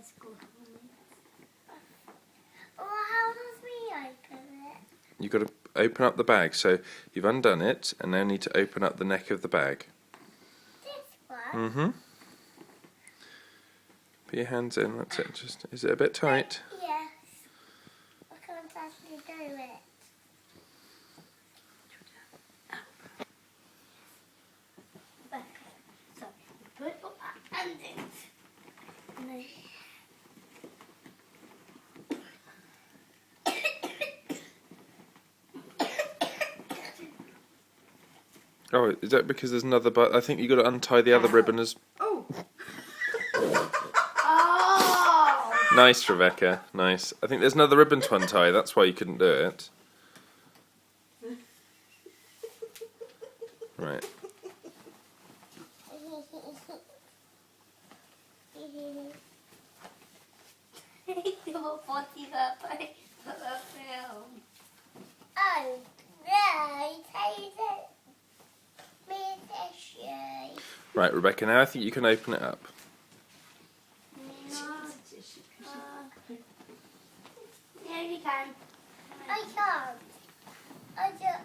school helmet. Well, how does we open it? You've got to open up the bag. So you've undone it, and now you need to open up the neck of the bag. This one? Mm-hmm. Put your hands in. That's it. Is it a bit tight? Yes. I can't actually do it. So, put your hand in. No. Oh, is that because there's another but? I think you've got to untie the other ribbon as... Oh! Oh! Nice, Rebecca. Nice. I think there's another ribbon to untie. That's why you couldn't do it. Right. Your body that way for the film. Oh, no, take it. Me tissue. Right, Rebecca, now I think you can open it up. No. Yeah, you can. I can't. I just.